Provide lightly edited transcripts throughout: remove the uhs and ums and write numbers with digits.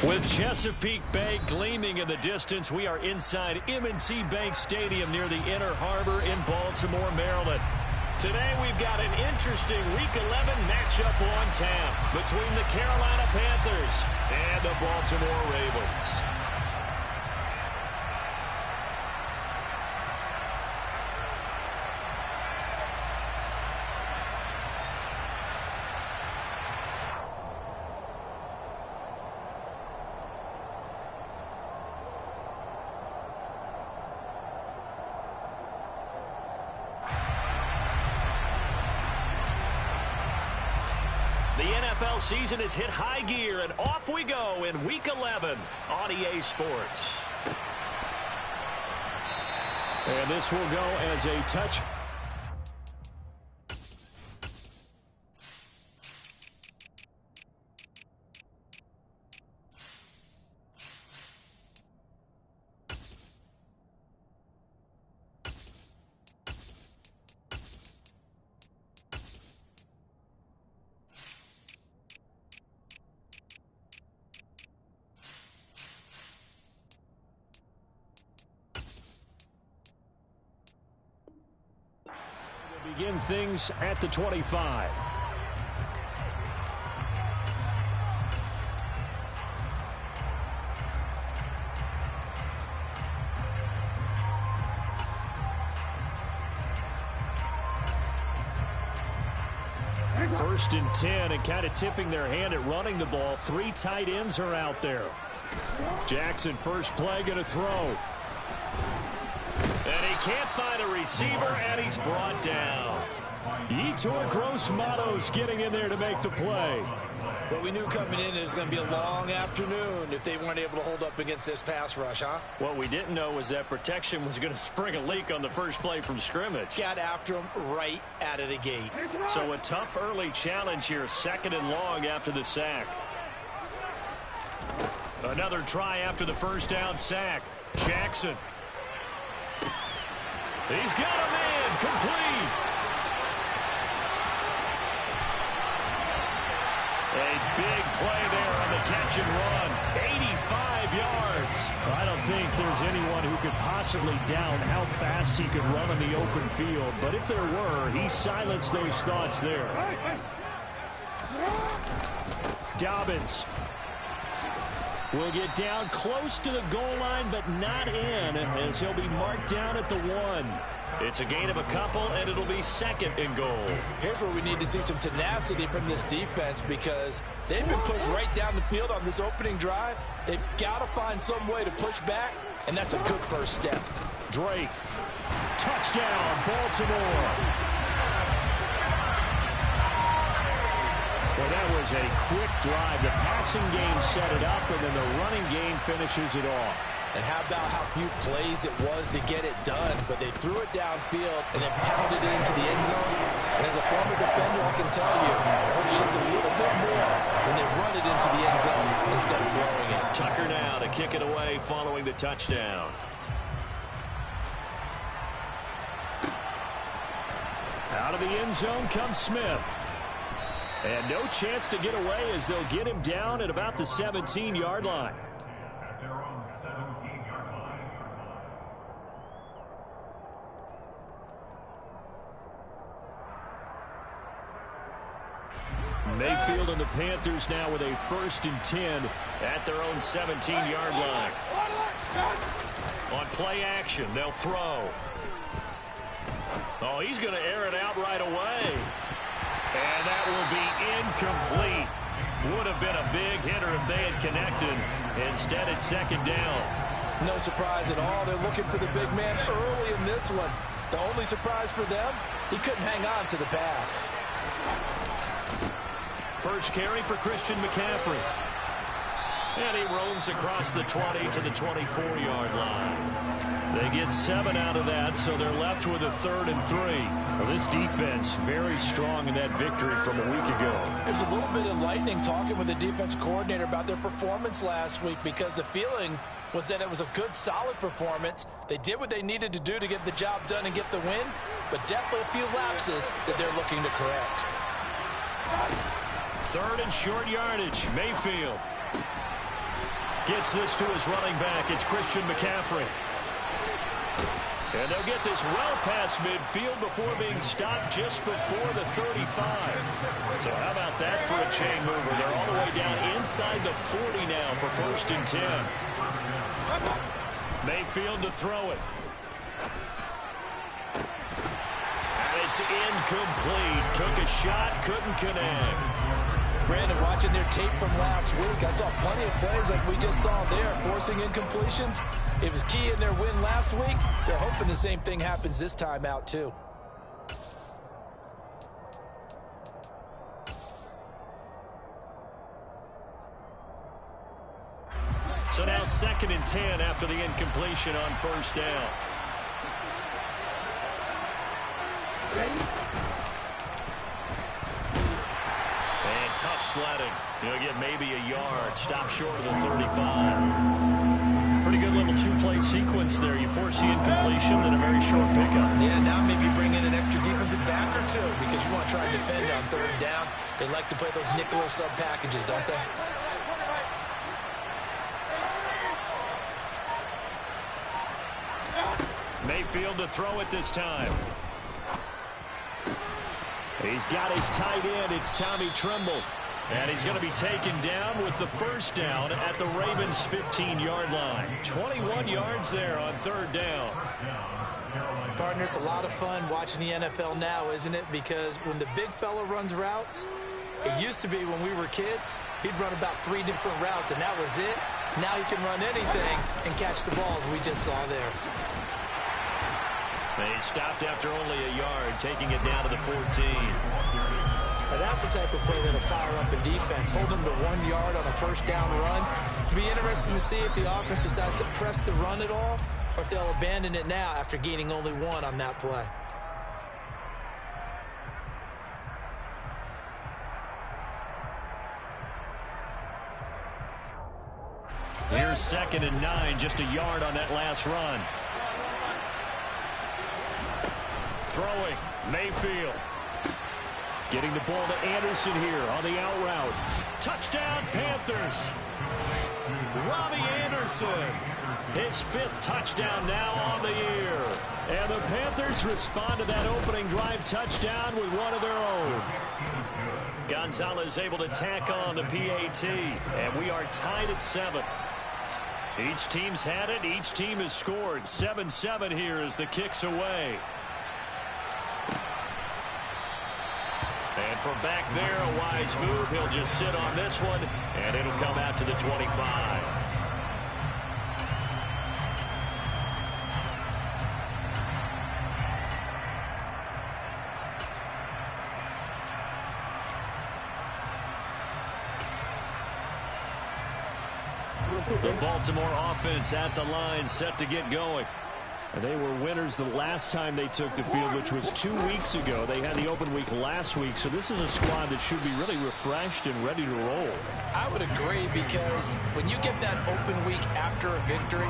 With Chesapeake Bay gleaming in the distance, we are inside M&T Bank Stadium near the Inner Harbor in Baltimore, Maryland. Today we've got an interesting Week 11 matchup on tap between the Carolina Panthers and the Baltimore Ravens. The NFL season has hit high gear, and off we go in Week 11 on EA Sports. And this will go as a touch. Begin things at the 25. First and 10, and kind of tipping their hand at running the ball. Three tight ends are out there. Jackson, first play, going to throw. And he can't find a receiver, and he's brought down. Yetur Gross-Matos getting in there to make the play. Well, we knew coming in it was going to be a long afternoon if they weren't able to hold up against this pass rush, huh? What we didn't know was that protection was going to spring a leak on the first play from scrimmage. Got after him right out of the gate. So a tough early challenge here, second and long after the sack. Another try after the first down sack. Jackson. He's got a man complete. A big play there on the catch and run. 85 yards. I don't think there's anyone who could possibly doubt how fast he could run on the open field. But if there were, he silenced those thoughts there. Dobbins will get down close to the goal line, but not in, as he'll be marked down at the 1. It's a gain of a couple, and it'll be second and goal. Here's where we need to see some tenacity from this defense, because they've been pushed right down the field on this opening drive. They've got to find some way to push back, and that's a good first step. Drake. Touchdown, Baltimore. Well, that was a quick drive. The passing game set it up, and then the running game finishes it off. And how about how few plays it was to get it done, but they threw it downfield and then pounded it into the end zone. And as a former defender, I can tell you, it hurts just a little bit more when they run it into the end zone instead of throwing it. Tucker now to kick it away following the touchdown. Out of the end zone comes Smith. And no chance to get away as they'll get him down at about the 17-yard line. At their own 17-yard line. Mayfield and the Panthers now with a 1st and 10 at their own 17-yard line. On play action, they'll throw. Oh, he's going to air it out right away. And that will be incomplete. Would have been a big hitter if they had connected. Instead, it's second down. No surprise at all. They're looking for the big man early in this one. The only surprise for them, he couldn't hang on to the pass. First carry for Christian McCaffrey. And he roams across the 20 to the 24-yard line. They get 7 out of that, so they're left with a 3rd and 3. Well, this defense very strong in that victory from a week ago. There's a little bit enlightening talking with the defense coordinator about their performance last week, because the feeling was that it was a good, solid performance. They did what they needed to do to get the job done and get the win, but definitely a few lapses that they're looking to correct. 3rd and short yardage, Mayfield. Gets this to his running back. It's Christian McCaffrey. And they'll get this well past midfield before being stopped just before the 35. So how about that for a chain mover? They're all the way down inside the 40 now for 1st and 10. Mayfield to throw it. And it's incomplete. Took a shot, couldn't connect. Brandon, watching their tape from last week, I saw plenty of plays like we just saw there, forcing incompletions. It was key in their win last week. They're hoping the same thing happens this time out, too. So now 2nd and 10 after the incompletion on 1st down. And tough sledding. He'll get maybe a yard. Stop short of the 35. Pretty good little two-play sequence there. You force the incompletion, then a very short pickup. Yeah, now maybe bring in an extra defensive back or two because you want to try and defend on 3rd down. They like to play those nickel or sub packages, don't they? Mayfield to throw it this time. He's got his tight end. It's Tommy Tremble. And he's going to be taken down with the 1st down at the Ravens' 15-yard line. 21 yards there on 3rd down. Partner, it's a lot of fun watching the NFL now, isn't it? Because when the big fella runs routes, it used to be when we were kids, he'd run about 3 different routes, and that was it. Now he can run anything and catch the balls we just saw there. They stopped after only a yard, taking it down to the 14. Now that's the type of play that'll fire up a defense. Hold them to 1 yard on a 1st down run. It'll be interesting to see if the offense decides to press the run at all or if they'll abandon it now after gaining only 1 on that play. Here's 2nd and 9, just a yard on that last run. Throwing, Mayfield. Getting the ball to Anderson here on the out route. Touchdown, Panthers. Robbie Anderson. His 5th touchdown now on the year. And the Panthers respond to that opening drive touchdown with one of their own. Gonzalez able to tack on the PAT. And we are tied at 7. Each team's had it. Each team has scored. 7-7 here as the kick's away. And from back there, a wise move. He'll just sit on this one, and it'll come out to the 25. The Baltimore offense at the line, set to get going. And they were winners the last time they took the field, which was 2 weeks ago. They had the open week last week, so this is a squad that should be really refreshed and ready to roll. I would agree because when you get that open week after a victory,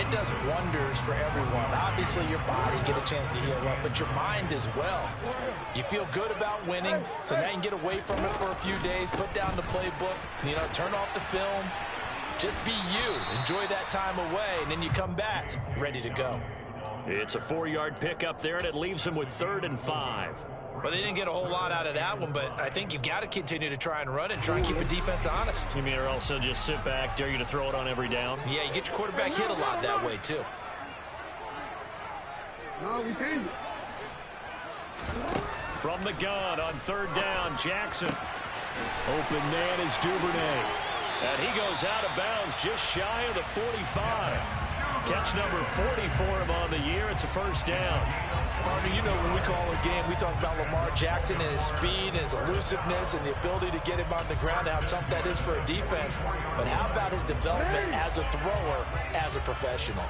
it does wonders for everyone. Obviously, your body get a chance to heal up, but your mind as well. You feel good about winning, so now you can get away from it for a few days, put down the playbook, turn off the film. Just be you. Enjoy that time away, and then you come back ready to go. It's a 4-yard pickup there, and it leaves them with 3rd and 5. Well, they didn't get a whole lot out of that one, but I think you've got to continue to try and run and try and keep the defense honest. You mean or also just sit back, dare you to throw it on every down? Yeah, you get your quarterback hit a lot that way, too. No, we changed it. From the gun on 3rd down, Jackson. Open man is Duvernay. And he goes out of bounds just shy of the 45. Catch number 40 for him on the year. It's a 1st down. Partner, when we call a game, we talk about Lamar Jackson and his speed and his elusiveness and the ability to get him on the ground, how tough that is for a defense. But how about his development as a thrower, as a professional?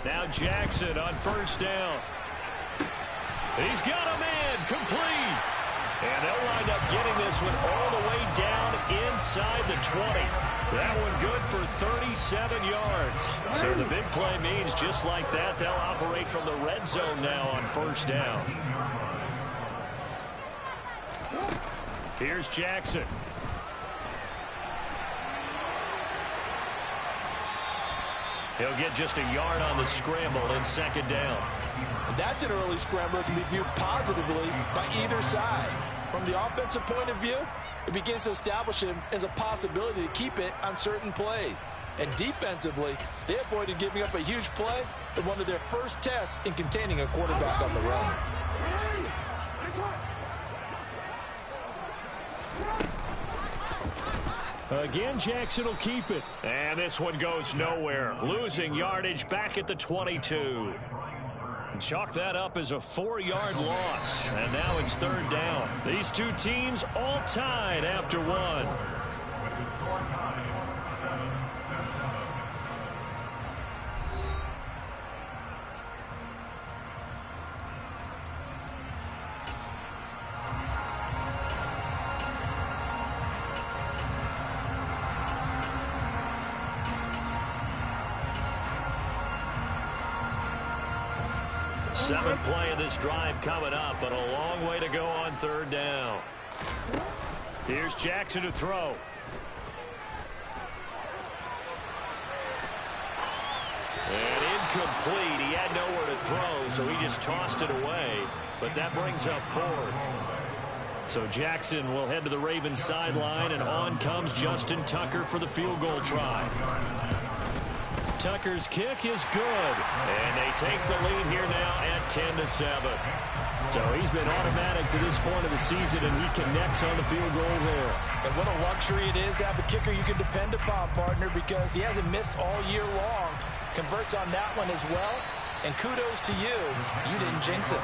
Now Jackson on 1st down. He's got a man complete. And they'll wind up getting this one all the way down inside the 20. That one good for 37 yards. So the big play means just like that, they'll operate from the red zone now on 1st down. Here's Jackson. He'll get just a yard on the scramble in second down. That's an early scramble that can be viewed positively by either side. From the offensive point of view, it begins to establish him as a possibility to keep it on certain plays. And defensively, they avoided giving up a huge play in one of their first tests in containing a quarterback on the run. Again, Jackson will keep it. And this one goes nowhere. Losing yardage back at the 22. Chalk that up as a 4-yard loss. And now it's third down. These two teams all tied after one. With the score tied 7-7. Seventh play of this drive coming up, but a long way to go on third down. Here's Jackson to throw. And incomplete. He had nowhere to throw, so he just tossed it away. But that brings up fourth. So Jackson will head to the Ravens sideline, and on comes Justin Tucker for the field goal try. Tucker's kick is good, and they take the lead here now at 10-7. So he's been automatic to this point of the season, and he connects on the field goal there. And what a luxury it is to have a kicker you can depend upon, partner, because he hasn't missed all year long. Converts on that one as well, and kudos to you. You didn't jinx it.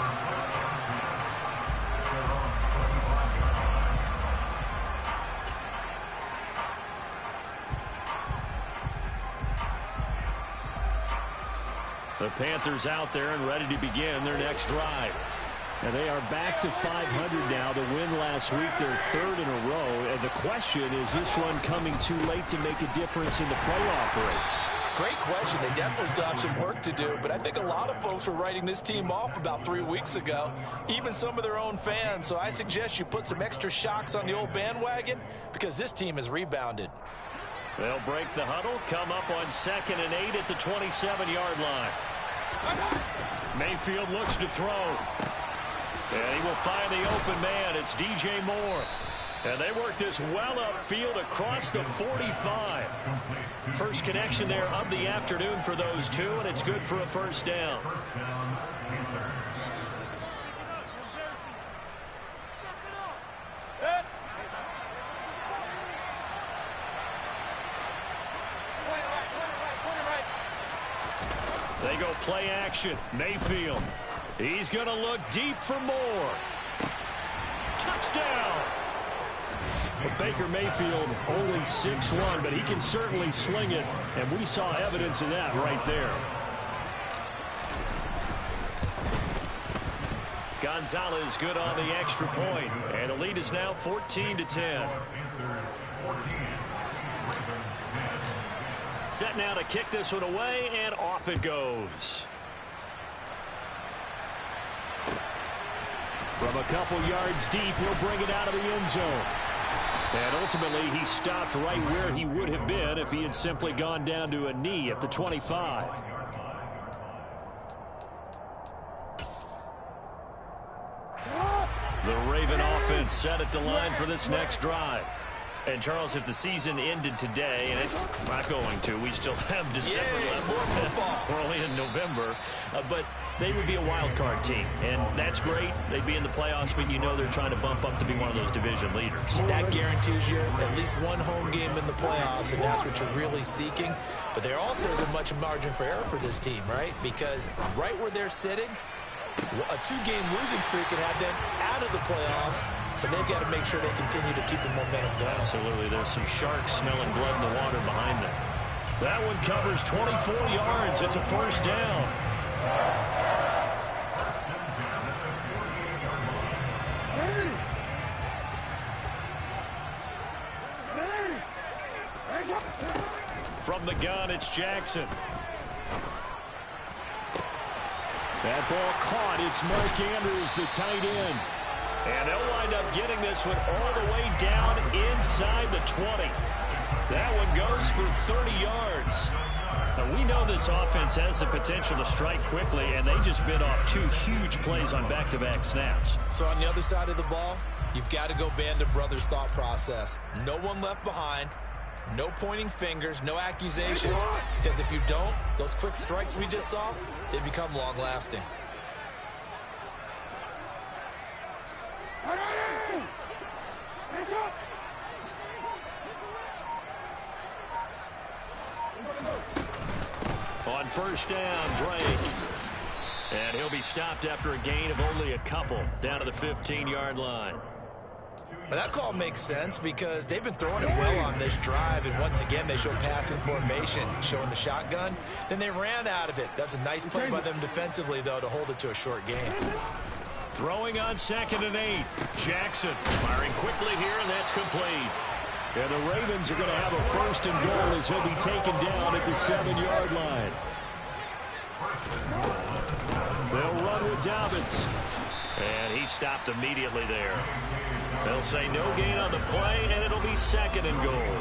The Panthers out there and ready to begin their next drive. And they are back to 500 now. The win last week, their third in a row. And the question is this run coming too late to make a difference in the playoff race? Great question. They definitely still have some work to do, but I think a lot of folks were writing this team off about 3 weeks ago, even some of their own fans. So I suggest you put some extra shocks on the old bandwagon because this team has rebounded. They'll break the huddle, come up on 2nd and 8 at the 27-yard line. Mayfield looks to throw. And he will find the open man. It's DJ Moore. And they work this well upfield across the 45. First connection there of the afternoon for those two, and it's good for a first down. They go play action. Mayfield. He's going to look deep for Moore. Touchdown. Well, Baker Mayfield only 6'1", but he can certainly sling it, and we saw evidence of that right there. Gonzalez good on the extra point, and the lead is now 14-10. Set now to kick this one away, and off it goes. From a couple yards deep, he'll bring it out of the end zone. And ultimately, he stopped right where he would have been if he had simply gone down to a knee at the 25. The Raven offense set at the line for this next drive. And, Charles, if the season ended today, and it's not going to, we still have December left. More football. We're only in November. But they would be a wild card team, and that's great. They'd be in the playoffs, but you know they're trying to bump up to be one of those division leaders. That guarantees you at least one home game in the playoffs, and that's what you're really seeking. But there also isn't much margin for error for this team, right? Because right where they're sitting, a 2-game losing streak could have them out of the playoffs, so they've got to make sure they continue to keep the momentum going. Absolutely. There's some sharks smelling blood in the water behind them. That one covers 24 yards. It's a first down. From the gun, it's Jackson. That ball caught. It's Mark Andrews, the tight end. And they'll wind up getting this one all the way down inside the 20. That one goes for 30 yards. Now, we know this offense has the potential to strike quickly, and they just bit off 2 huge plays on back-to-back snaps. So on the other side of the ball, you've got to go Band of Brothers thought process. No one left behind. No pointing fingers, no accusations. Because if you don't, those quick strikes we just saw, they become long-lasting. On first down, Drake. And he'll be stopped after a gain of only a couple, down to the 15-yard line. But that call makes sense because they've been throwing it well on this drive, and once again they show passing formation, showing the shotgun. Then they ran out of it. That's a nice play by them defensively, though, to hold it to a short gain. Throwing on 2nd and 8. Jackson firing quickly here, and that's complete. And the Ravens are going to have a 1st and goal as he'll be taken down at the 7-yard line. They'll run with Dobbins. And he stopped immediately there. They'll say no gain on the play, and it'll be 2nd and goal.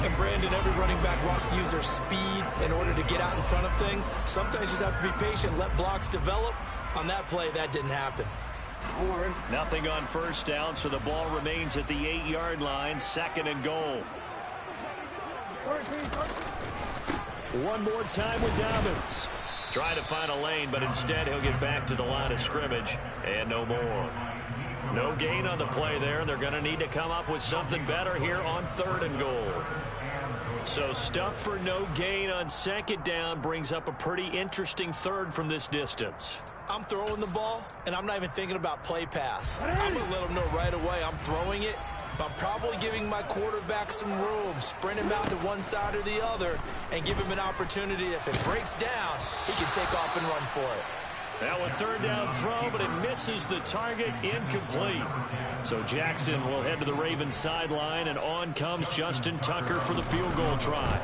And Brandon, every running back wants to use their speed in order to get out in front of things. Sometimes you just have to be patient, let blocks develop. On that play, that didn't happen. Nothing on first down, so the ball remains at the 8-yard line, 2nd and goal. One more time with Dobbins. Trying to find a lane, but instead he'll get back to the line of scrimmage, and no more. No gain on the play there. They're going to need to come up with something better here on 3rd and goal. So stuff for no gain on 2nd down brings up a pretty interesting 3rd from this distance. I'm throwing the ball, and I'm not even thinking about play pass. I'm going to let them know right away I'm throwing it, but I'm probably giving my quarterback some room, sprint him out to one side or the other, and give him an opportunity. If it breaks down, he can take off and run for it. Now a 3rd down throw, but it misses the target, incomplete. So Jackson will head to the Ravens sideline, and on comes Justin Tucker for the field goal try.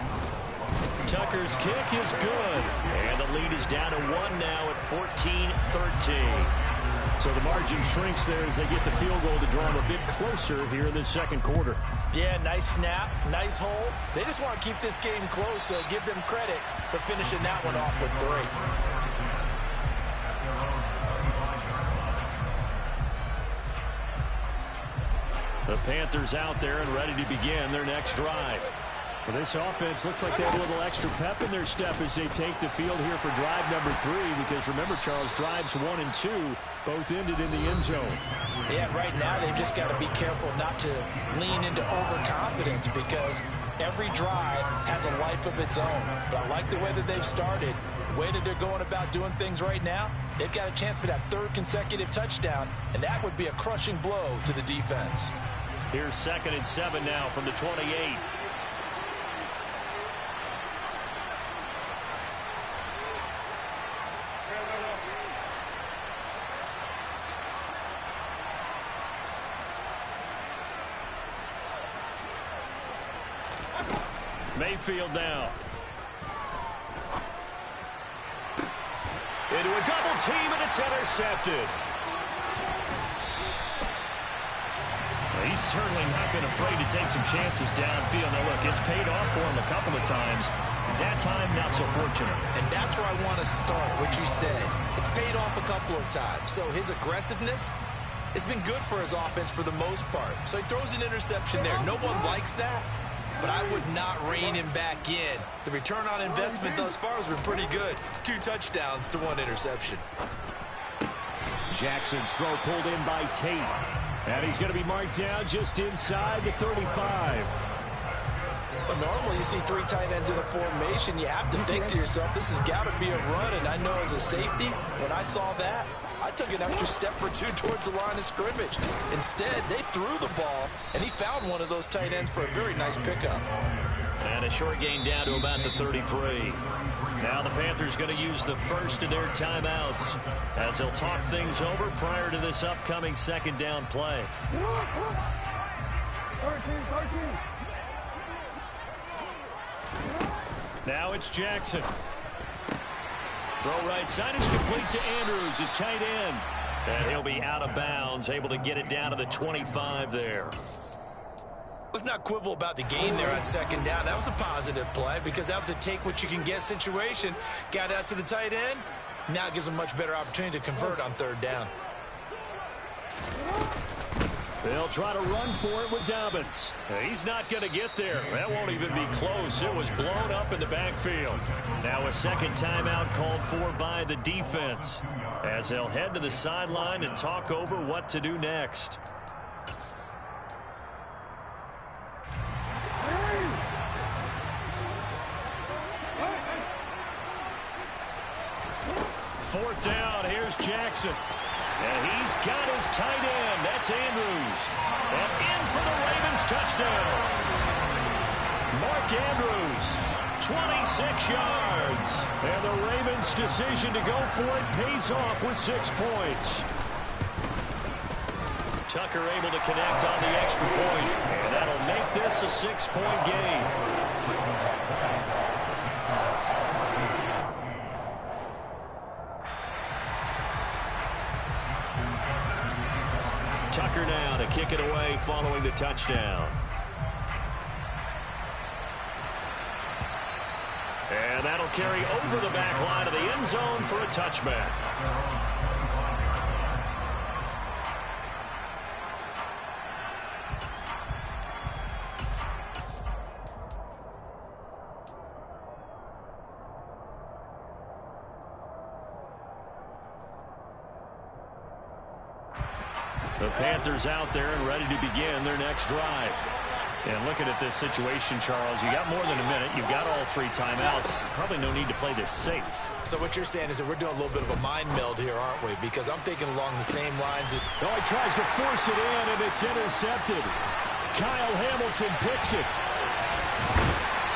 Tucker's kick is good, and the lead is down to 1 now at 14-13. So the margin shrinks there as they get the field goal to draw them a bit closer here in the 2nd quarter. Yeah, nice snap, nice hole. They just want to keep this game close, so give them credit for finishing that one off with 3. The Panthers out there and ready to begin their next drive. Well, this offense looks like they have a little extra pep in their step as they take the field here for drive number 3, because remember, Charles, drives 1 and 2 both ended in the end zone. Yeah, right now they've just got to be careful not to lean into overconfidence, because every drive has a life of its own. But I like the way that they've started, the way that they're going about doing things right now. They've got a chance for that 3rd consecutive touchdown, and that would be a crushing blow to the defense. Here's 2nd and 7 now from the 28. Mayfield now. Into a double team, and it's intercepted. He's certainly not been afraid to take some chances downfield. Now, look, it's paid off for him a couple of times. That time, not so fortunate. And that's where I want to start, what you said. It's paid off a couple of times. So his aggressiveness has been good for his offense for the most part. So he throws an interception there. No one likes that, but I would not rein him back in. The return on investment thus far has been pretty good. 2 touchdowns to 1 interception. Jackson's throw pulled in by Tate. And he's going to be marked down just inside the 35. Well, normally you see 3 tight ends in a formation. You have to think to yourself, this has got to be a run. And I know as a safety, when I saw that, I took an extra step or 2 towards the line of scrimmage. Instead, they threw the ball, and he found one of those tight ends for a very nice pickup. And a short gain down to about the 33. Now the Panthers going to use the first of their timeouts as they'll talk things over prior to this upcoming 2nd down play. Now it's Jackson. Throw right side is complete to Andrews, his tight end. And he'll be out of bounds, able to get it down to the 25 there. Let's not quibble about the gain there on second down. That was a positive play because that was a take-what-you-can-get situation. Got out to the tight end. Now gives them much better opportunity to convert on third down. They'll try to run for it with Dobbins. He's not going to get there. That won't even be close. It was blown up in the backfield. Now a second timeout called for by the defense as they'll head to the sideline and talk over what to do next. Fourth down, here's Jackson. And he's got his tight end. That's Andrews. And in for the Ravens touchdown. Mark Andrews, 26 yards. And the Ravens' decision to go for it pays off with 6 points. Tucker able to connect on the extra point. And that'll make this a 6-point game. Tucker now to kick it away following the touchdown. And that'll carry over the back line of the end zone for a touchback. The Panthers out there and ready to begin their next drive. And looking at this situation, Charles, you got more than a minute. You've got all 3 timeouts. Probably no need to play this safe. So what you're saying is that we're doing a little bit of a mind meld here, aren't we? Because I'm thinking along the same lines. No, he tries to force it in, and it's intercepted. Kyle Hamilton picks it.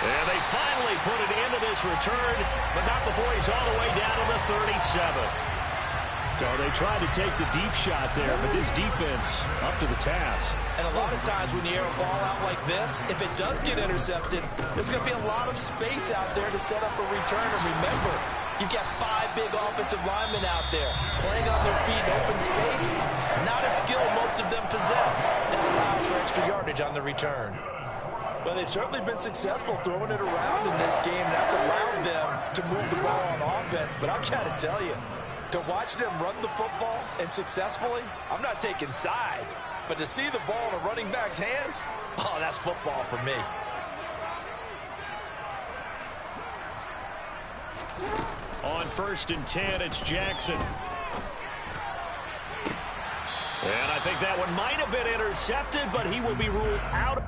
And they finally put it into this return, but not before he's all the way down to the 37. So they tried to take the deep shot there, but this defense up to the task. And a lot of times when you air a ball out like this, if it does get intercepted, there's going to be a lot of space out there to set up a return. And remember, you've got 5 big offensive linemen out there playing on their feet in open space. Not a skill most of them possess. That allows for extra yardage on the return. Well, they've certainly been successful throwing it around in this game. That's allowed them to move the ball on offense. But I've got to tell you, to watch them run the football and successfully, I'm not taking sides. But to see the ball in a running back's hands, oh, that's football for me. On 1st and 10, it's Jackson. And I think that one might have been intercepted, but he will be ruled out.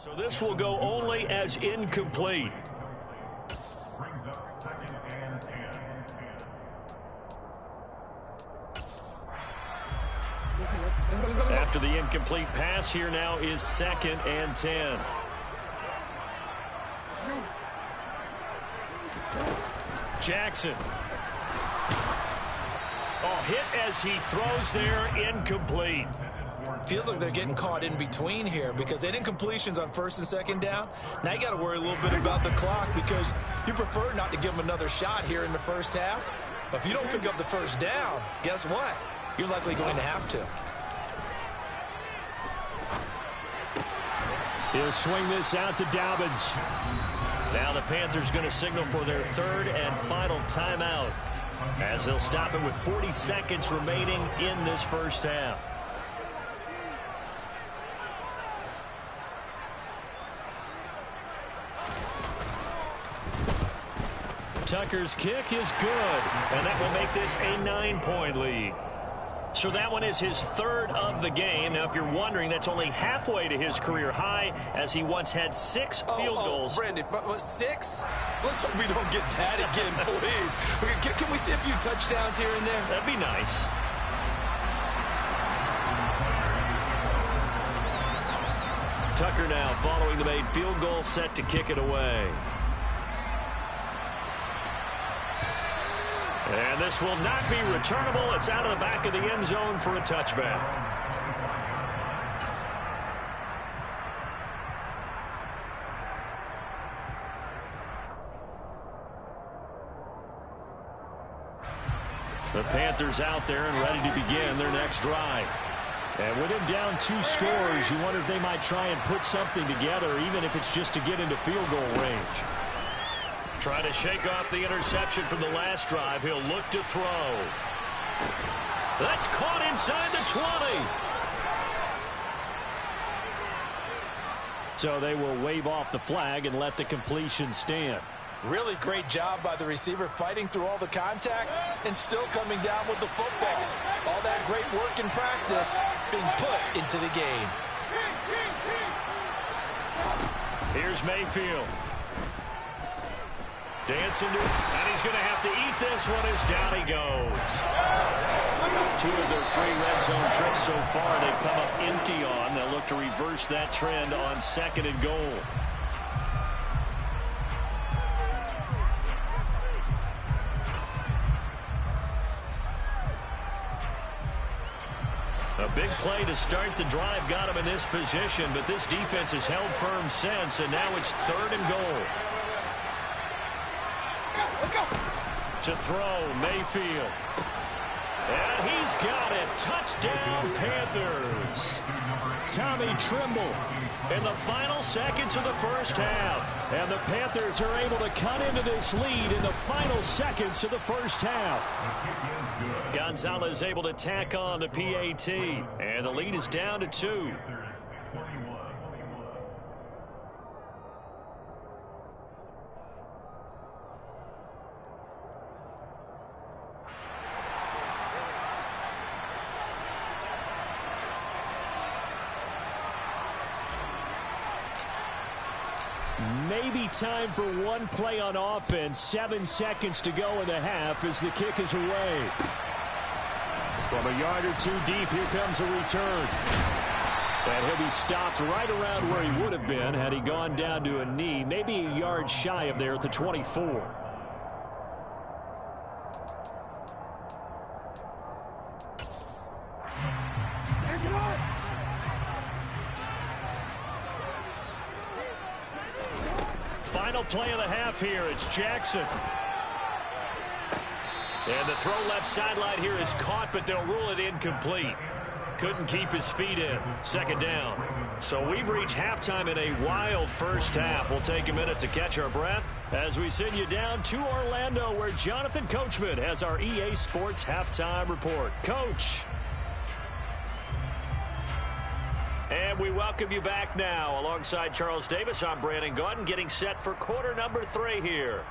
So this will go only as incomplete. Brings up 2nd and 10. After the incomplete pass, here now is 2nd and 10. Jackson. Oh, hit as he throws there, incomplete. Feels like they're getting caught in between here because they didn't completions on 1st and 2nd down. Now you got to worry a little bit about the clock because you prefer not to give them another shot here in the first half. But if you don't pick up the 1st down, guess what? You're likely going to have to. He'll swing this out to Dobbins. Now the Panthers going to signal for their 3rd and final timeout as they'll stop it with 40 seconds remaining in this first half. Tucker's kick is good, and that will make this a 9-point lead. So that one is his third of the game. Now, if you're wondering, that's only halfway to his career high, as he once had 6 field goals. Brandon, but 6? Let's hope we don't get that again, please. Okay, can we see a few touchdowns here and there? That'd be nice. Tucker now following the made field goal, set to kick it away. And this will not be returnable. It's out of the back of the end zone for a touchback. The Panthers out there and ready to begin their next drive. And with him down 2 scores, you wonder if they might try and put something together, even if it's just to get into field goal range. Trying to shake off the interception from the last drive. He'll look to throw. That's caught inside the 20. So they will wave off the flag and let the completion stand. Really great job by the receiver, fighting through all the contact and still coming down with the football. All that great work in practice being put into the game. Here's Mayfield. Dancing to it, and he's going to have to eat this one as down he goes. 2 of their 3 red zone trips so far they've come up empty on. They'll look to reverse that trend on 2nd and goal. A big play to start the drive got him in this position, but this defense has held firm since, and now it's 3rd and goal. To throw, Mayfield. And he's got it. Touchdown, Panthers. Tommy Tremble in the final seconds of the first half. And the Panthers are able to cut into this lead in the final seconds of the first half. Gonzalez able to tack on the PAT. And the lead is down to 2. Maybe time for one play on offense. 7 seconds to go in the half as the kick is away. From a yard or 2 deep, here comes a return. And he'll be stopped right around where he would have been had he gone down to a knee. Maybe a yard shy of there at the 24. Final play of the half here. It's Jackson. And the throw left sideline here is caught, but they'll rule it incomplete. Couldn't keep his feet in. 2nd down. So we've reached halftime in a wild first half. We'll take a minute to catch our breath as we send you down to Orlando, where Jonathan Coachman has our EA Sports halftime report. Coach. And we welcome you back now. Alongside Charles Davis, I'm Brandon Gaudin, getting set for quarter number 3 here.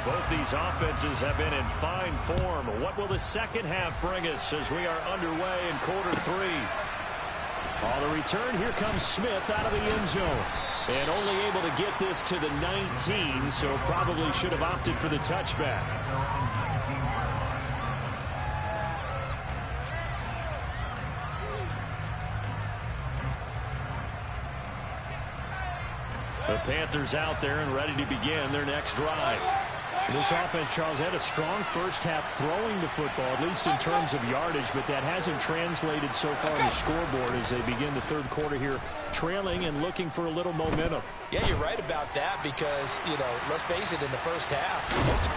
Both these offenses have been in fine form. What will the second half bring us as we are underway in quarter 3? On the return, here comes Smith out of the end zone. And only able to get this to the 19, so probably should have opted for the touchback. The Panthers out there and ready to begin their next drive. This offense, Charles, had a strong first half throwing the football, at least in terms of yardage, but that hasn't translated so far on the scoreboard as they begin the third quarter here, trailing and looking for a little momentum. Yeah, you're right about that because, let's face it, in the first half.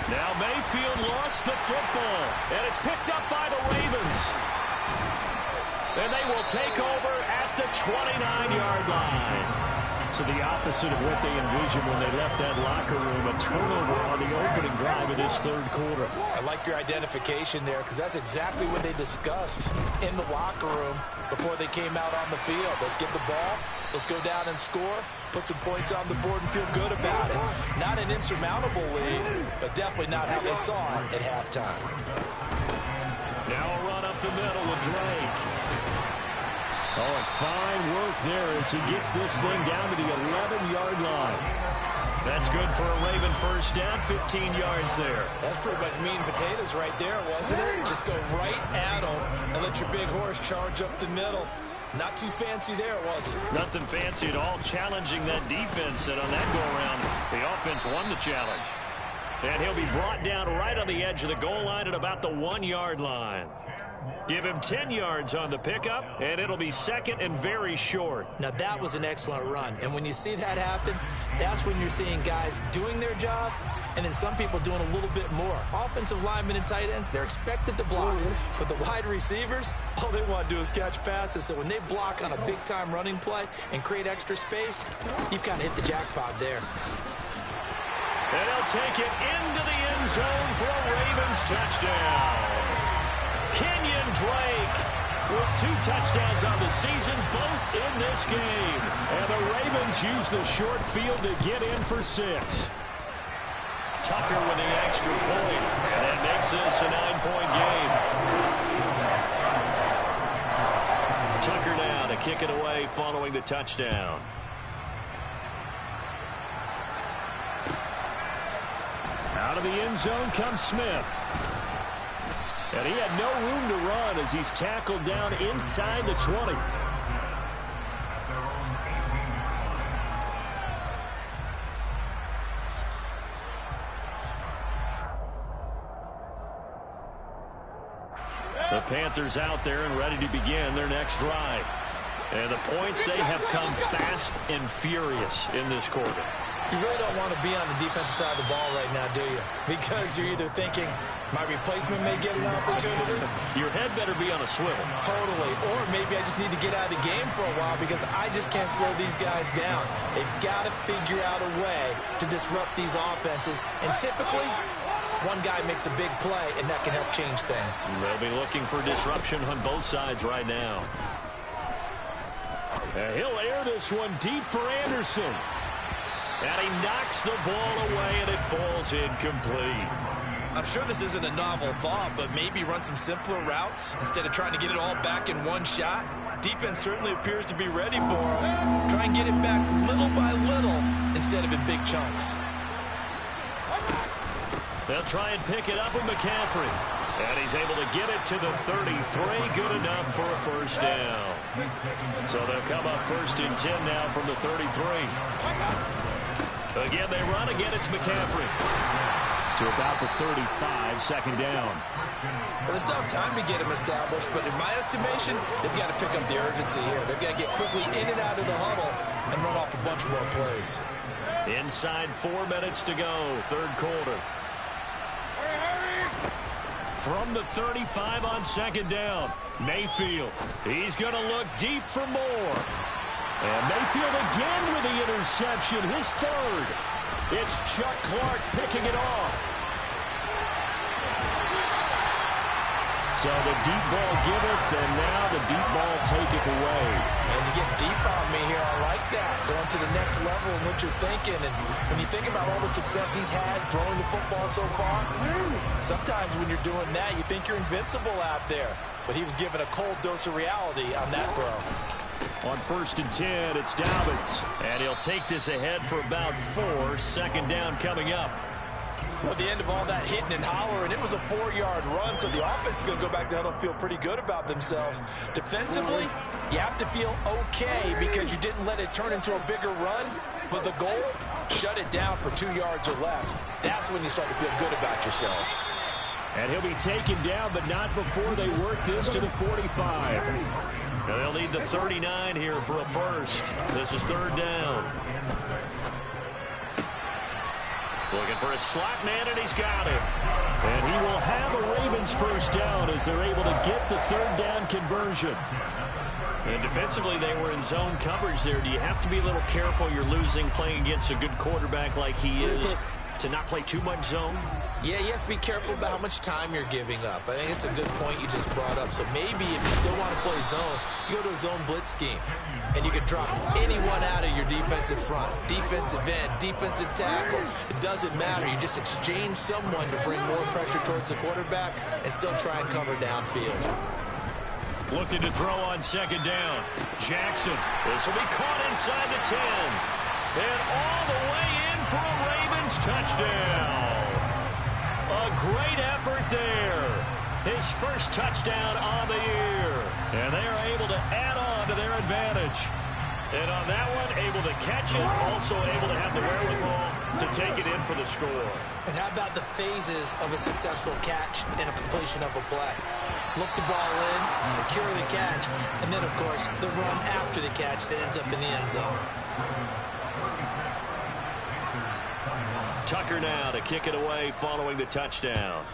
Now Mayfield lost the football, and it's picked up by the Ravens. And they will take over at the 29-yard line. So the opposite of what they envisioned when they left that locker room, a turnover on the opening drive of this third quarter. I like your identification there because that's exactly what they discussed in the locker room before they came out on the field. Let's get the ball, let's go down and score, put some points on the board and feel good about it. Not an insurmountable lead, but definitely not how they saw it at halftime. Now a run up the middle with Drake. Oh, and fine work there as he gets this thing down to the 11-yard line. That's good for a Raven first down, 15 yards there. That's pretty much meat and potatoes right there, wasn't it? Just go right at them and let your big horse charge up the middle. Not too fancy there, was it? Nothing fancy at all, challenging that defense. And on that go-around, the offense won the challenge. And he'll be brought down right on the edge of the goal line at about the 1-yard line. Give him 10 yards on the pickup, and it'll be second and very short. Now, that was an excellent run. And when you see that happen, that's when you're seeing guys doing their job and then some people doing a little bit more. Offensive linemen and tight ends, they're expected to block. But the wide receivers, all they want to do is catch passes. So when they block on a big-time running play and create extra space, you've kind of hit the jackpot there. And he'll take it into the end zone for a Ravens touchdown. Kenyon Drake with 2 touchdowns on the season, both in this game. And the Ravens use the short field to get in for 6. Tucker with the extra point, and that makes this a 9-point game. Tucker now to kick it away following the touchdown. Out of the end zone comes Smith. And he had no room to run as he's tackled down inside the 20. The Panthers out there and ready to begin their next drive. And the points, they have come fast and furious in this quarter. You really don't want to be on the defensive side of the ball right now, do you? Because you're either thinking, my replacement may get an opportunity. Your head better be on a swivel. Totally. Or maybe I just need to get out of the game for a while because I just can't slow these guys down. They've got to figure out a way to disrupt these offenses. And typically, one guy makes a big play, and that can help change things. They'll be looking for disruption on both sides right now. And he'll air this one deep for Anderson. And he knocks the ball away, and it falls incomplete. I'm sure this isn't a novel thought, but maybe run some simpler routes instead of trying to get it all back in one shot. Defense certainly appears to be ready for him. Try and get it back little by little instead of in big chunks. They'll try and pick it up with McCaffrey. And he's able to get it to the 33. Good enough for a first down. So they'll come up first and 10 now from the 33. Again, they run. Again, it's McCaffrey. To about the 35, second down. Well, they still have time to get him established, but in my estimation, they've got to pick up the urgency here. They've got to get quickly in and out of the huddle and run off a bunch more plays. Inside 4 minutes to go, third quarter. From the 35 on second down, Mayfield. He's going to look deep for more. And Mayfield again with the interception, his third. It's Chuck Clark picking it off. So the deep ball giveth, and now the deep ball taketh away. And you get deep on me here. I like that. Going to the next level in what you're thinking. And when you think about all the success he's had throwing the football so far, sometimes when you're doing that, you think you're invincible out there. But he was given a cold dose of reality on that throw. On first and 10, it's Dobbins. And he'll take this ahead for about 4. Second down coming up. Well, the end of all that hitting and hollering, it was a 4-yard run, so the offense is going to go back to huddle and feel pretty good about themselves. Defensively, you have to feel okay because you didn't let it turn into a bigger run, but the goal, shut it down for 2 yards or less. That's when you start to feel good about yourselves. And he'll be taken down, but not before they work this to the 45. They'll need the 39 here for a first. This is third down. Looking for a slot man, and he's got him. And he will have a Ravens first down as they're able to get the third down conversion. And defensively, they were in zone coverage there. Do you have to be a little careful? You're losing playing against a good quarterback like he is to not play too much zone? Yeah, you have to be careful about how much time you're giving up. I think it's a good point you just brought up. So maybe if you still want to play zone, you go to a zone blitz scheme. And you can drop anyone out of your defensive front. Defensive end, defensive tackle. It doesn't matter. You just exchange someone to bring more pressure towards the quarterback and still try and cover downfield. Looking to throw on second down. Jackson. This will be caught inside the 10. And all the way in for a Ravens touchdown. A great effort there. His first touchdown on the year. And they are able to add on to their advantage. And on that one, able to catch it, also able to have the wherewithal to take it in for the score. And how about the phases of a successful catch and a completion of a play? Look the ball in, secure the catch, and then, of course, the run after the catch that ends up in the end zone. Tucker now to kick it away following the touchdown.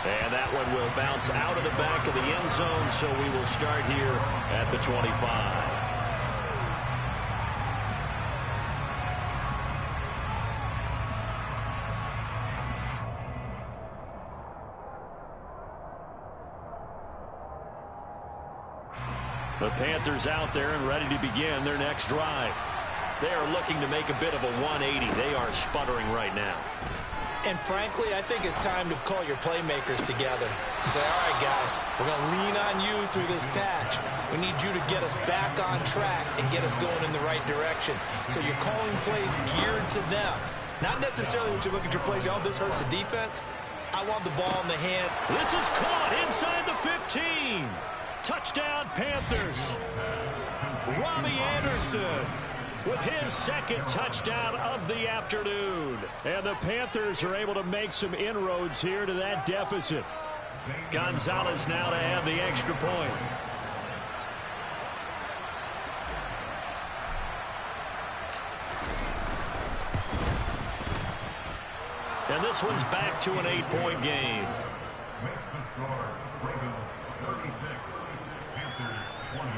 And that one will bounce out of the back of the end zone, so we will start here at the 25. The Panthers out there and ready to begin their next drive. They are looking to make a bit of a 180. They are sputtering right now. And frankly, I think it's time to call your playmakers together and say, all right, guys, we're going to lean on you through this patch. We need you to get us back on track and get us going in the right direction. So you're calling plays geared to them. Not necessarily when you look at your plays, oh, this hurts the defense. I want the ball in the hand. This is caught inside the 15. Touchdown, Panthers. Robbie Anderson with his second touchdown of the afternoon. And the Panthers are able to make some inroads here to that deficit. Gonzalez now to have the extra point. And this one's back to an 8-point game. Makes the score, Ravens 36, Panthers 28.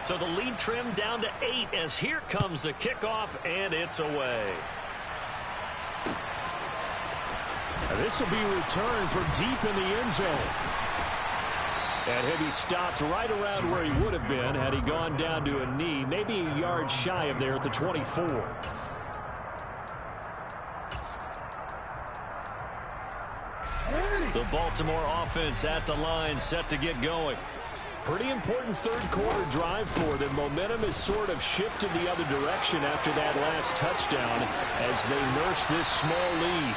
So the lead trimmed down to 8 as here comes the kickoff, and it's away. This will be returned from deep in the end zone. And he'll be stopped right around where he would have been had he gone down to a knee, maybe a yard shy of there at the 24. The Baltimore offense at the line, set to get going. Pretty important third quarter drive for them. Momentum has sort of shifted the other direction after that last touchdown as they nurse this small lead.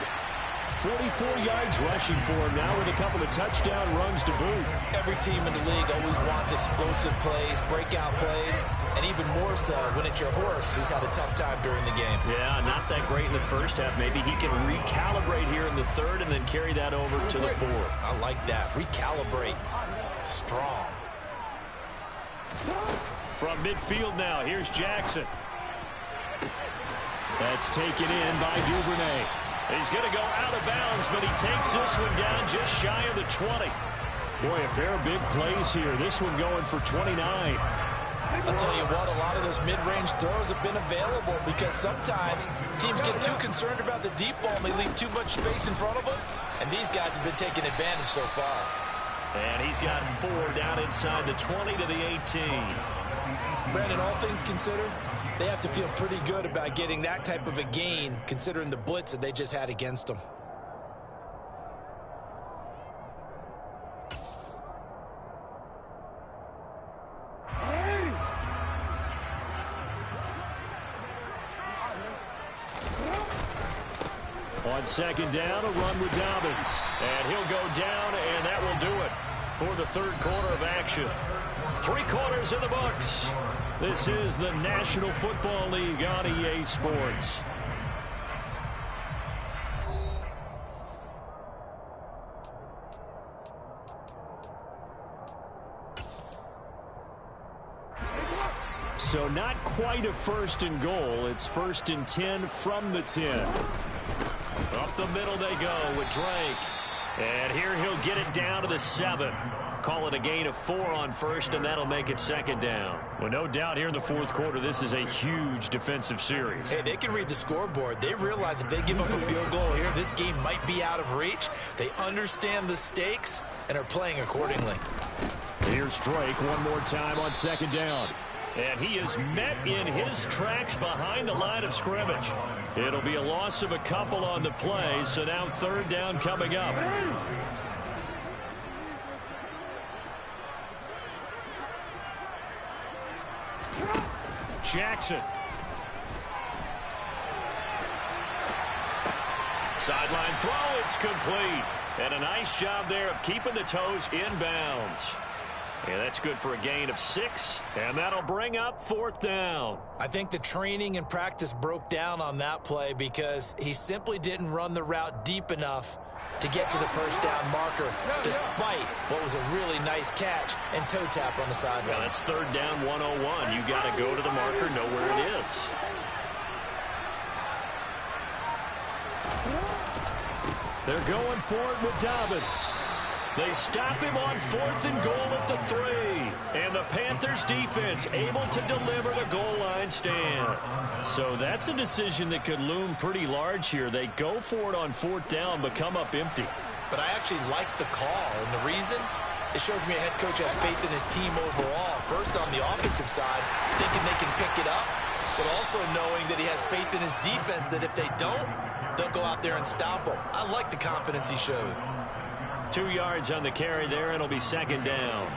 44 yards rushing for him now with a couple of touchdown runs to boot. Every team in the league always wants explosive plays, breakout plays, and even more so when it's your horse who's had a tough time during the game. Yeah, not that great in the first half. Maybe he can recalibrate here in the third and then carry that over to the fourth. I like that. Recalibrate. Strong. From midfield now, here's Jackson. That's taken in by Duvernay. He's going to go out of bounds, but he takes this one down just shy of the 20. Boy, a pair of big plays here. This one going for 29. I'll tell you what, a lot of those mid-range throws have been available because sometimes teams get too concerned about the deep ball and they leave too much space in front of them. And these guys have been taking advantage so far. And he's got 4 down inside the 20 to the 18. Brandon, all things considered, they have to feel pretty good about getting that type of a gain considering the blitz that they just had against them. On second down, a run with Dobbins. And he'll go down, and that will do it for the third quarter of action. 3 quarters in the books. This is the National Football League on EA Sports. So not quite a 1st and goal. It's 1st and 10 from the 10. Up the middle they go with Drake. And here he'll get it down to the 7. Call it a gain of 4 on 1st, and that'll make it 2nd down. Well, no doubt here in the 4th quarter, this is a huge defensive series. Hey, they can read the scoreboard. They realize if they give up a field goal here, this game might be out of reach. They understand the stakes and are playing accordingly. Here's Drake one more time on 2nd down. And he is met in his tracks behind the line of scrimmage. It'll be a loss of a couple on the play, so now 3rd down coming up. Jackson. Sideline throw, it's complete. And a nice job there of keeping the toes inbounds. And that's good for a gain of 6, and that'll bring up 4th down. I think the training and practice broke down on that play because he simply didn't run the route deep enough to get to the 1st down marker, despite what was a really nice catch and toe tap on the sideline. Well, that's 3rd down 101. You got to go to the marker, know where it is. They're going for it with Dobbins. They stop him on 4th and goal at the 3. And the Panthers defense able to deliver the goal line stand. So that's a decision that could loom pretty large here. They go for it on 4th down, but come up empty. But I actually like the call, and the reason? It shows me a head coach has faith in his team overall. First on the offensive side, thinking they can pick it up, but also knowing that he has faith in his defense that if they don't, they'll go out there and stop them. I like the confidence he showed. 2 yards on the carry there, and it'll be 2nd down.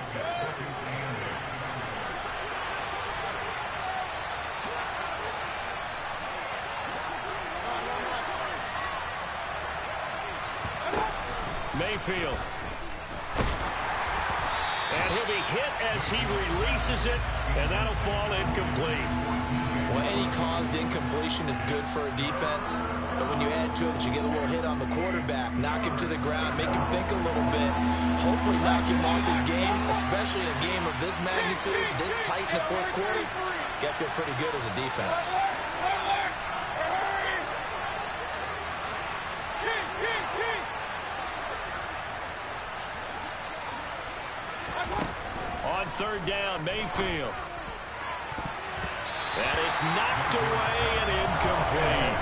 Mayfield. And he'll be hit as he releases it, and that'll fall incomplete. Well, any caused incompletion is good for a defense. But when you add to it that you get a little hit on the quarterback, knock him to the ground, make him think a little bit, hopefully knock him off his game, especially in a game of this magnitude, this tight in the 4th quarter, got to feel pretty good as a defense. On 3rd down, Mayfield. And it's knocked away and incomplete.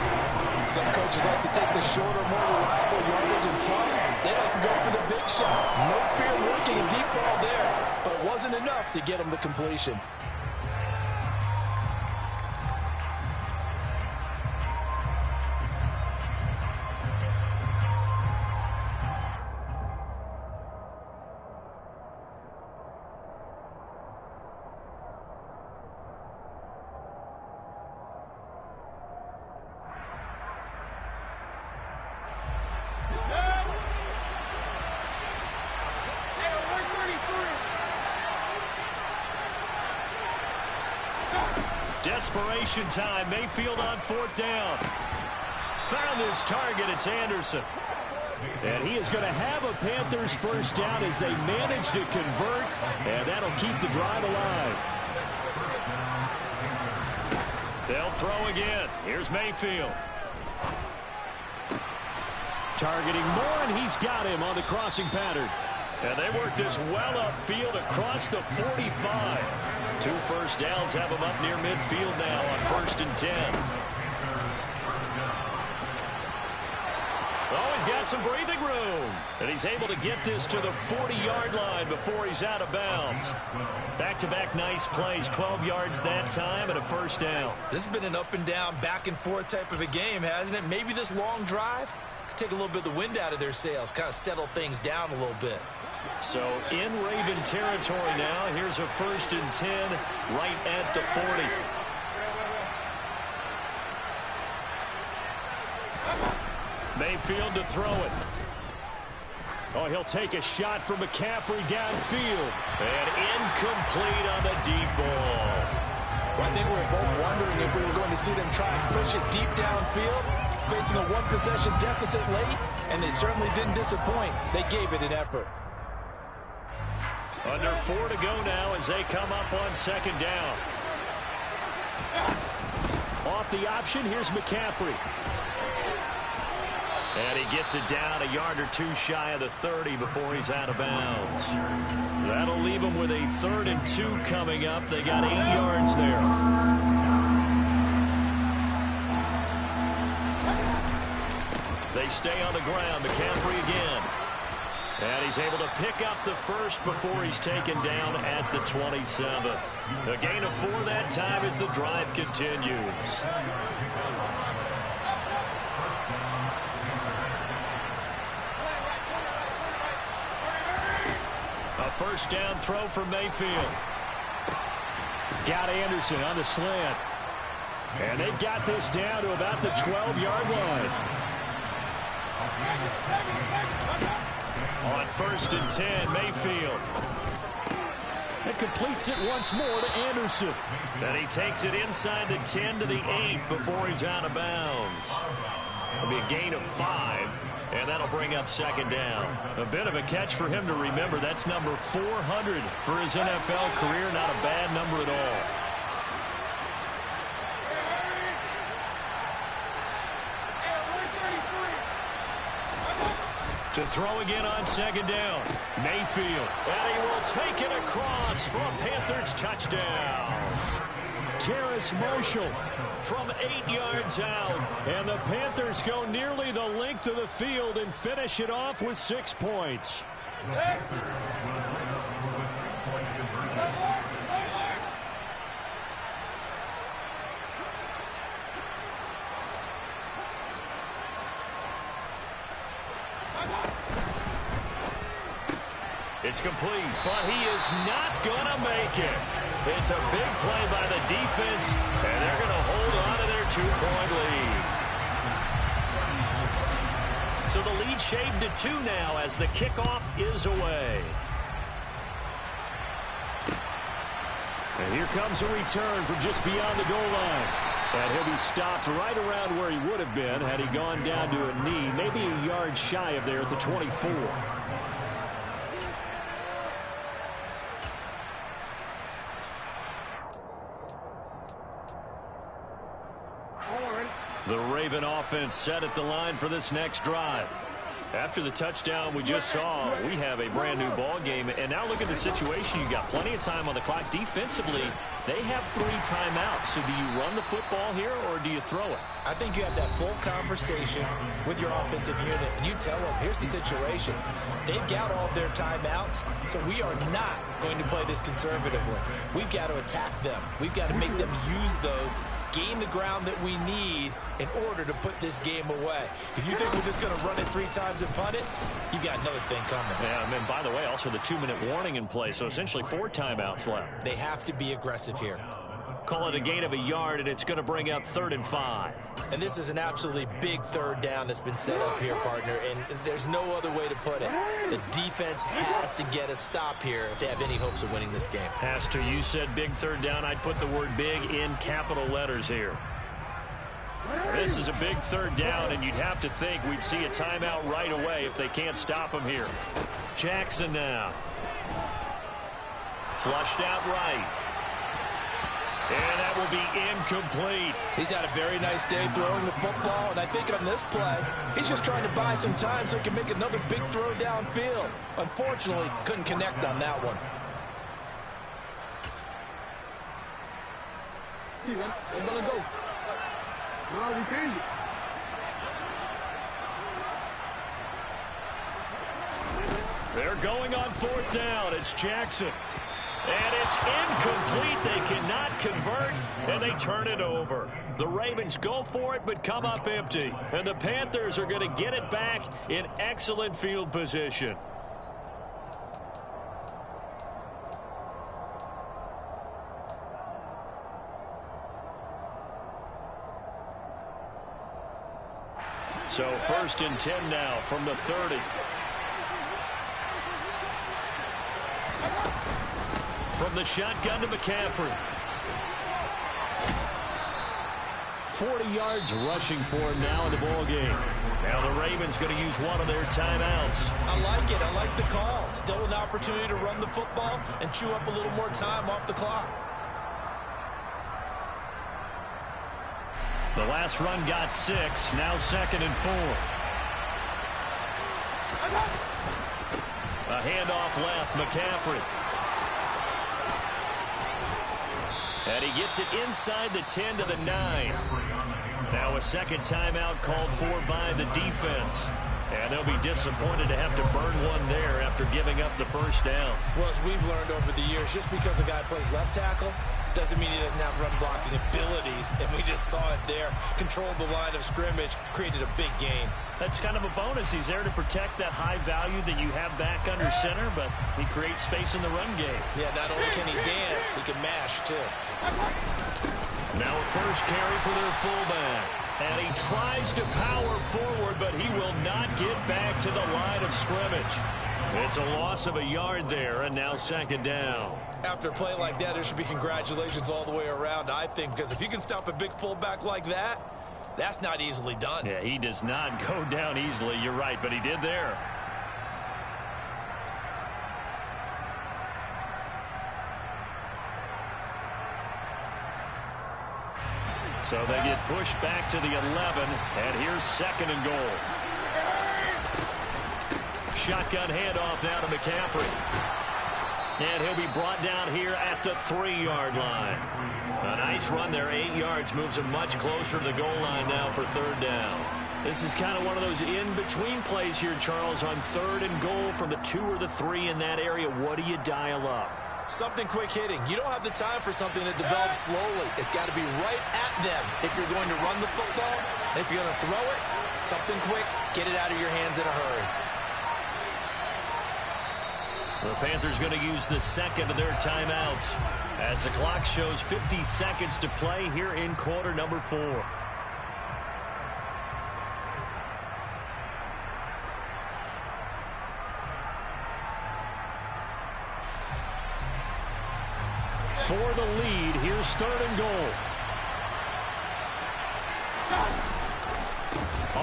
Some coaches like to take the shorter, more reliable yardage, and some, they like to go for the big shot. No fear of risking a deep ball there, but it wasn't enough to get them the completion. Desperation time. Mayfield on 4th down. Found his target. It's Anderson. And he is going to have a Panthers 1st down as they manage to convert, and that'll keep the drive alive. They'll throw again. Here's Mayfield. Targeting Moore, and he's got him on the crossing pattern. And they work this well upfield across the 45. 2 first downs have him up near midfield now on 1st and 10. Oh, he's got some breathing room. And he's able to get this to the 40-yard line before he's out of bounds. Back-to-back nice plays, 12 yards that time and a 1st down. This has been an up-and-down, back-and-forth type of a game, hasn't it? Maybe this long drive could take a little bit of the wind out of their sails, kind of settle things down a little bit. So in Raven territory now. Here's a 1st and 10 right at the 40. Mayfield to throw it. Oh, he'll take a shot from McCaffrey downfield. And incomplete on the deep ball. Well, I think we were both wondering if we were going to see them try and push it deep downfield, facing a 1-possession deficit late, and they certainly didn't disappoint. They gave it an effort. Under 4 to go now as they come up on 2nd down. Off the option, here's McCaffrey. And he gets it down a yard or two shy of the 30 before he's out of bounds. That'll leave him with a 3rd and 2 coming up. They got 8 yards there. They stay on the ground. McCaffrey again. And he's able to pick up the first before he's taken down at the 27. A gain of 4 that time as the drive continues. A first down throw for Mayfield. He's got Anderson on the slant. And they've got this down to about the 12-yard line. On 1st and 10, Mayfield. And completes it once more to Anderson. And he takes it inside the 10 to the 8 before he's out of bounds. It'll be a gain of 5, and that'll bring up 2nd down. A bit of a catch for him to remember. That's number 400 for his NFL career. Not a bad number at all. To throw again on 2nd down. Mayfield. And he will take it across for a Panthers touchdown. Terrace Marshall From 8 yards out. And the Panthers go nearly the length of the field and finish it off with 6 points. It's complete, but he is not going to make it. It's a big play by the defense, and they're going to hold on to their 2-point lead. So the lead shaved to 2 now as the kickoff is away. And here comes a return from just beyond the goal line. And he'll be stopped right around where he would have been had he gone down to a knee, maybe a yard shy of there at the 24. The Raven offense set at the line for this next drive. After the touchdown we just saw, we have a brand new ball game. And now look at the situation. You got plenty of time on the clock. Defensively, they have 3 timeouts. So do you run the football here or do you throw it? I think you have that full conversation with your offensive unit, and you tell them, here's the situation. They've got all their timeouts, so we are not going to play this conservatively. We've got to attack them. We've got to make them use those, gain the ground that we need in order to put this game away. If you think we're just going to run it 3 times and punt it, you've got another thing coming. Yeah, and by the way, also the 2-minute warning in play, so essentially 4 timeouts left. They have to be aggressive here. Call it a gain of a yard, and it's going to bring up 3rd and 5. And this is an absolutely big 3rd down that's been set up here, partner, and there's no other way to put it. The defense has to get a stop here if they have any hopes of winning this game. Has to. You said big 3rd down. I'd put the word big in capital letters here. This is a big 3rd down, and you'd have to think we'd see a timeout right away if they can't stop him here. Jackson now. Flushed out right. And that will be incomplete. He's had a very nice day throwing the football, and I think on this play, he's just trying to buy some time so he can make another big throw downfield. Unfortunately, couldn't connect on that one. They're going on 4th down. It's Jackson. And it's incomplete. They cannot convert, and they turn it over. The Ravens go for it, but come up empty. And the Panthers are going to get it back in excellent field position. So 1st and 10 now from the 30. From the shotgun to McCaffrey. 40 yards rushing for him now in the ball game. Now the Ravens going to use one of their timeouts. I like it. I like the call. Still an opportunity to run the football and chew up a little more time off the clock. The last run got 6. Now 2nd and 4. A handoff left. McCaffrey. And he gets it inside the 10 to the 9. Now a second timeout called for by the defense. And they'll be disappointed to have to burn one there after giving up the first down. Well, as we've learned over the years, just because a guy plays left tackle doesn't mean he doesn't have run blocking abilities. And we just saw it there. Controlled the line of scrimmage, created a big gain. That's kind of a bonus. He's there to protect that high value that you have back under center, but he creates space in the run game. Yeah, not only can he dance, he can mash, too. Now a first carry for their fullback. And he tries to power forward, but he will not get back to the line of scrimmage. It's a loss of a yard there, and now 2nd down. After a play like that, there should be congratulations all the way around, I think, because if you can stop a big fullback like that, that's not easily done. Yeah, he does not go down easily. You're right, but he did there. So they get pushed back to the 11, and here's 2nd and goal. Shotgun handoff now to McCaffrey. And he'll be brought down here at the 3-yard line. A nice run there, 8 yards, moves him much closer to the goal line now for 3rd down. This is kind of one of those in-between plays here, Charles, on 3rd and goal from the 2 or the 3 in that area. What do you dial up? Something quick hitting. You don't have the time for something that develops slowly. It's got to be right at them if you're going to run the football. And if you're going to throw it, something quick, get it out of your hands in a hurry. The Panthers going to use the 2nd of their timeouts as the clock shows 50 seconds to play here in quarter number 4. For the lead, here's 3rd and goal.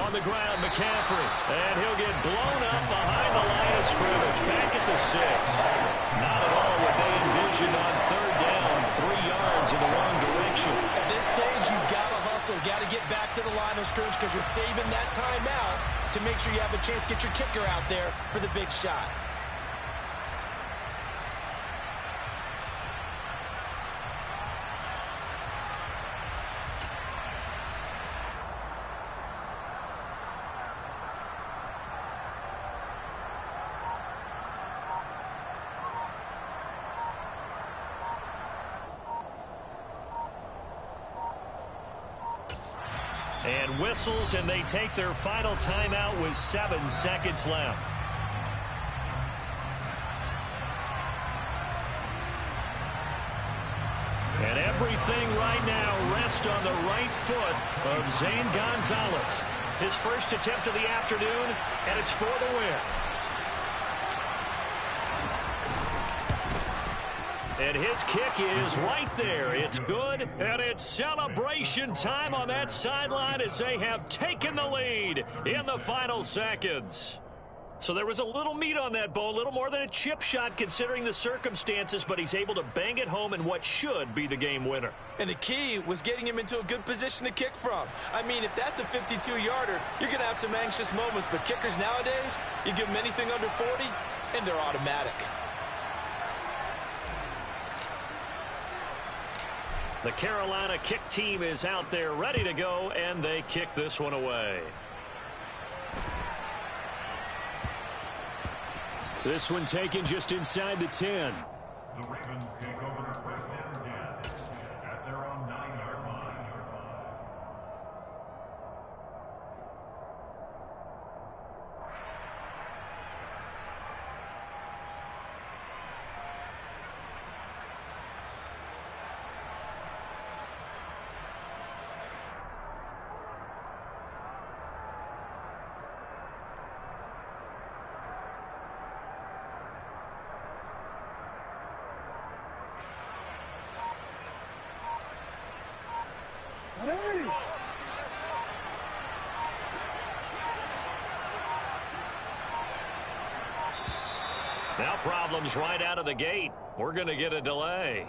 On the ground, McCaffrey. And he'll get blown up behind the line of scrimmage. Back at the 6. Not at all what they envisioned on 3rd down. 3 yards in the wrong direction. At this stage, you've got to hustle. Got to get back to the line of scrimmage because you're saving that timeout to make sure you have a chance to get your kicker out there for the big shot. And whistles, and they take their final timeout with 7 seconds left. And everything right now rests on the right foot of Zane Gonzalez. His first attempt of the afternoon, and it's for the win. And his kick is right there. It's good, and it's celebration time on that sideline as they have taken the lead in the final seconds. So there was a little meat on that ball, a little more than a chip shot considering the circumstances, but he's able to bang it home in what should be the game winner. And the key was getting him into a good position to kick from. I mean, if that's a 52-yarder, you're going to have some anxious moments, but kickers nowadays, you give them anything under 40, and they're automatic. The Carolina kick team is out there ready to go, and they kick this one away. This one taken just inside the 10. The Ravens take over first and 10 at their own 9-yard line. Now problems right out of the gate. We're going to get a delay.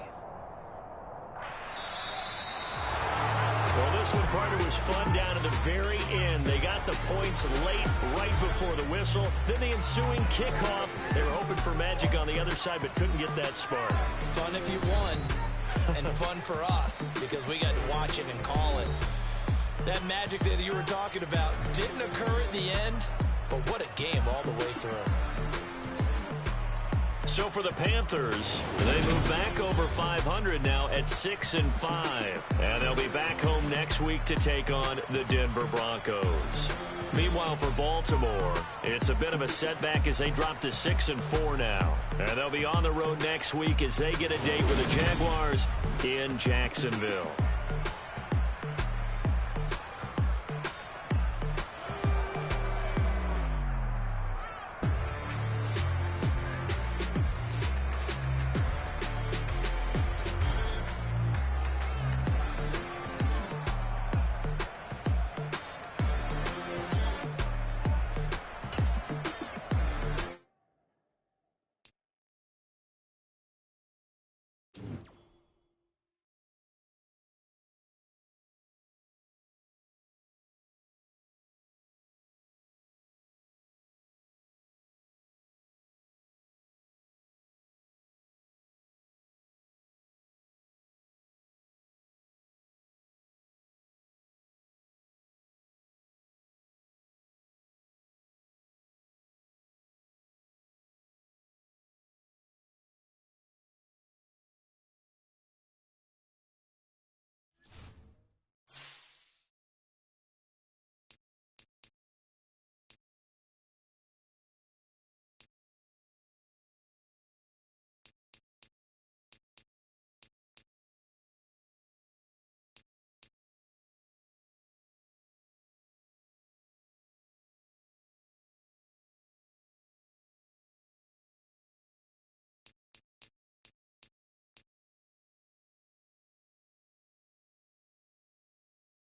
Well, this one, partner, was fun down to the very end. They got the points late, right before the whistle. Then the ensuing kickoff. They were hoping for magic on the other side, but couldn't get that spark. Fun if you won, and fun for us, because we got to watch it and call it. That magic that you were talking about didn't occur at the end, but what a game all the way through. So for the Panthers, they move back over 500 now at 6-5. And they'll be back home next week to take on the Denver Broncos. Meanwhile, for Baltimore, it's a bit of a setback as they drop to 6-4 now. And they'll be on the road next week as they get a date with the Jaguars in Jacksonville.